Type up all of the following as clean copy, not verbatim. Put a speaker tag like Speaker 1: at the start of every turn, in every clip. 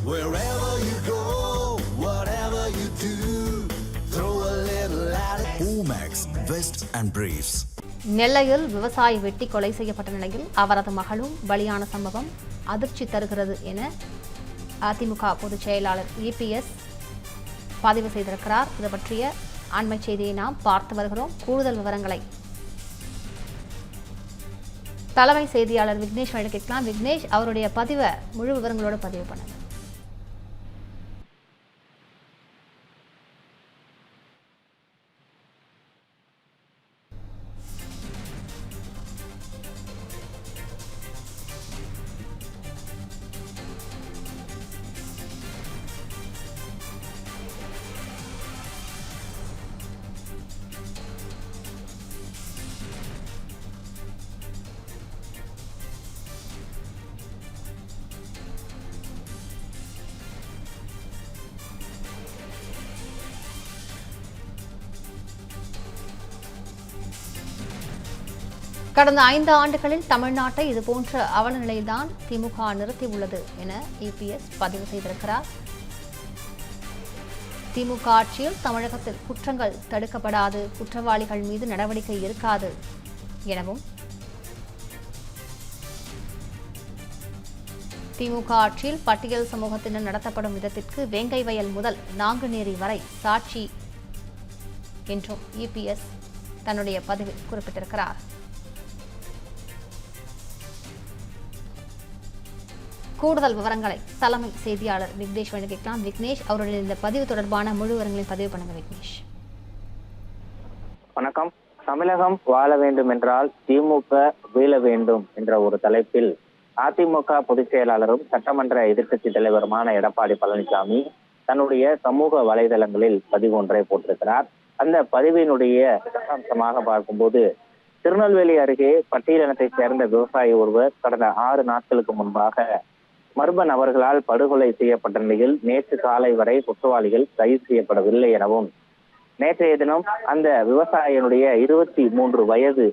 Speaker 1: Wherever you go, whatever you do, throw a little at it. Omax, Vest and Briefs.
Speaker 2: நெல்லையில் விவசாயி வெட்டி கொலை செய்யப்பட்ட நிலையில் அவரது மகளும் பலியான சம்பவம் அதிர்ச்சி தருகிறது என அதிமுக பொதுச் செயலாளர் EPS பதிவு செய்திருக்கிறார். இது பற்றிய அண்மை செய்தியை நாம் பார்த்து வருகிறோம். கூடுதல் விவரங்களை தலைமை செய்தியாளர் விக்னேஷ் வழி கேட்கலாம். விக்னேஷ், அவருடைய பதிவை முழு விவரங்களோட பதிவு பண்ணுங்க. கடந்த 5 ஆண்டுகளில் தமிழ்நாட்டை இதுபோன்ற அவல நிலையில்தான் திமுக நிறுத்தியுள்ளது என EPS பதிவு செய்திருக்கிறார். திமுக ஆட்சியில் தமிழகத்தில் குற்றங்கள் தடுக்கப்படாது, குற்றவாளிகள் மீது நடவடிக்கை இருக்காது எனவும், திமுக ஆட்சியில் பட்டியல் சமூகத்தினர் நடத்தப்படும் விதத்திற்கு வேங்கை வயல் முதல் நாங்குநேரி வரை சாட்சி என்றும் EPS தன்னுடைய பதிவில் குறிப்பிட்டிருக்கிறார். கூடுதல் விவரங்களை தலைமை செய்தியாளர் விக்னேஷ் வழி கேட்கலாம். விக்னேஷ், அவருடைய இந்த பதிவு தொடர்பான முழு விவரங்களையும் பதிவு பண்ணுங்க. விக்னேஷ்,
Speaker 3: வணக்கம். தமிழகம் வாழ வேண்டும் என்றால் திமுக வீழ வேண்டும் என்ற ஒரு தலைப்பில் அதிமுக பொதுச் செயலாளரும் சட்டமன்ற எதிர்க்கட்சி தலைவருமான எடப்பாடி பழனிசாமி தன்னுடைய சமூக வலைதளங்களில் பதிவு ஒன்றை போட்டிருக்கிறார். அந்த பதிவினுடைய அம்சமாக பார்க்கும்போது, திருநெல்வேலி அருகே பட்டியலினத்தைச் சேர்ந்த விவசாயி ஒருவர் கடந்த 6 நாட்களுக்கு முன்பாக மர்ம நபர்களால் படுகொலை செய்யப்பட்ட நிலையில் நேற்று காலை வரை குற்றவாளிகள் கைது செய்யப்படவில்லை எனவும், நேற்றைய தினம் அந்த விவசாயியினுடைய 23 வயது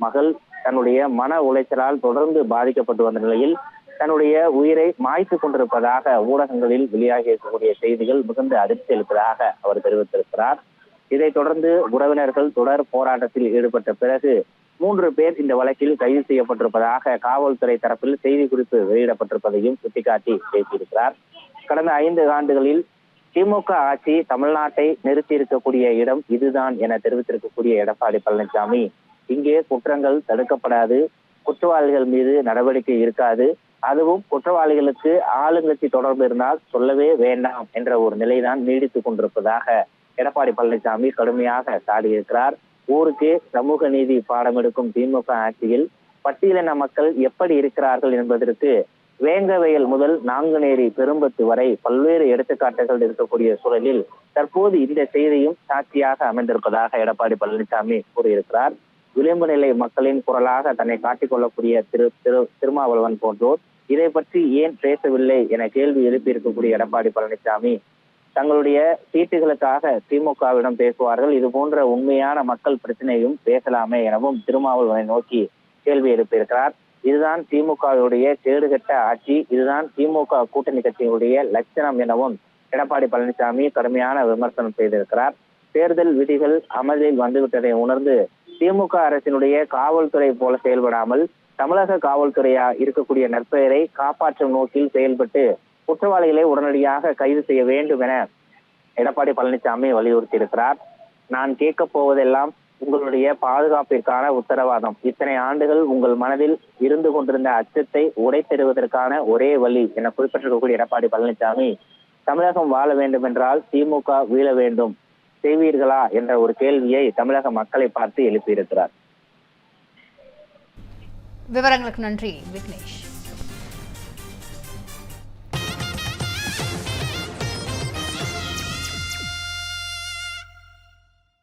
Speaker 3: மகள் தன்னுடைய மன உளைச்சலால் தொடர்ந்து பாதிக்கப்பட்டு வந்த நிலையில் தன்னுடைய உயிரை மாய்த்து கொண்டிருப்பதாக ஊடகங்களில் வெளியாகி இருக்கக்கூடிய செய்திகள் மிகுந்த அதிர்ச்சி அளிப்பதாக அவர் தெரிவித்திருக்கிறார். இதைத் தொடர்ந்து உறவினர்கள் தொடர் போராட்டத்தில் ஈடுபட்ட பிறகு 3 பேர் இந்த வழக்கில் கைது செய்யப்பட்டிருப்பதாக காவல்துறை தரப்பில் செய்தி குறிப்பு வெளியிடப்பட்டிருப்பதையும் சுட்டிக்காட்டி பேசியிருக்கிறார். கடந்த 5 ஆண்டுகளில் திமுக ஆட்சி தமிழ்நாட்டை நிறுத்தி இருக்கக்கூடிய இடம் இதுதான் என தெரிவித்திருக்கக்கூடிய எடப்பாடி பழனிசாமி, இங்கே குற்றங்கள் தடுக்கப்படாது, குற்றவாளிகள் மீது நடவடிக்கை இருக்காது, அதுவும் குற்றவாளிகளுக்கு ஆளுங்கட்சி தொடர்பு இருந்தால் சொல்லவே வேண்டாம் என்ற ஒரு நிலைதான் நீடித்துக் கொண்டிருப்பதாக எடப்பாடி பழனிசாமி கடுமையாக சாடியிருக்கிறார். ஊருக்கு சமூக நீதி பாடம் எடுக்கும் திமுக ஆட்சியில் பட்டியலின மக்கள் எப்படி இருக்கிறார்கள் என்பதற்கு வேங்கவயல் முதல் நாங்குநேரி பெரும்பத்து வரை பல்வேறு எடுத்துக்காட்டுகள் இருக்கக்கூடிய சூழலில் தற்போது இந்த செய்தியும் சாட்சியாக அமைந்திருப்பதாக எடப்பாடி பழனிசாமி கூறியிருக்கிறார். விளிம்பு நிலை மக்களின் குரலாக தன்னை காட்டிக்கொள்ளக்கூடிய திருமாவளவன் போன்றோர் இதை பற்றி ஏன் பேசவில்லை என கேள்வி எழுப்பியிருக்கக்கூடிய எடப்பாடி பழனிசாமி, தங்களுடைய சீட்டுகளுக்காக திமுகவிடம் பேசுவார்கள், இது போன்ற உண்மையான மக்கள் பிரச்சனையும் பேசலாமே எனவும் திருமாவளவனை நோக்கி கேள்வி எழுப்பியிருக்கிறார். இதுதான் திமுகவுடைய கேடுகட்ட ஆட்சி, இதுதான் திமுக கூட்டணி கட்சியினுடைய லட்சணம் எனவும் எடப்பாடி பழனிசாமி கடுமையான விமர்சனம் செய்திருக்கிறார். தேர்தல் விதிகள் அமலில் வந்துவிட்டதை உணர்ந்து திமுக அரசினுடைய காவல்துறை போல செயல்படாமல் தமிழக காவல்துறையா இருக்கக்கூடிய நற்பெயரை காப்பாற்றும் நோக்கில் செயல்பட்டு குற்றவாளிகளை உடனடியாக கைது செய்ய வேண்டும் என எடப்பாடி பழனிசாமி வலியுறுத்தி இருக்கிறார். நான் கேட்க போவதெல்லாம் உங்களுடைய பாதுகாப்பிற்கான உத்தரவாதம். இத்தனை ஆண்டுகள் உங்கள் மனதில் இருந்து கொண்டிருந்த அச்சத்தை உடைத்தெறுவதற்கான ஒரே வழி என குறிப்பிட்டிருக்கக்கூடிய எடப்பாடி பழனிசாமி, தமிழகம் வாழ வேண்டும் என்றால் திமுக வீழ வேண்டும், செய்வீர்களா என்ற ஒரு கேள்வியை தமிழக மக்களை பார்த்து எழுப்பியிருக்கிறார்.
Speaker 2: விவரங்களுக்கு நன்றி விக்னேஷ்.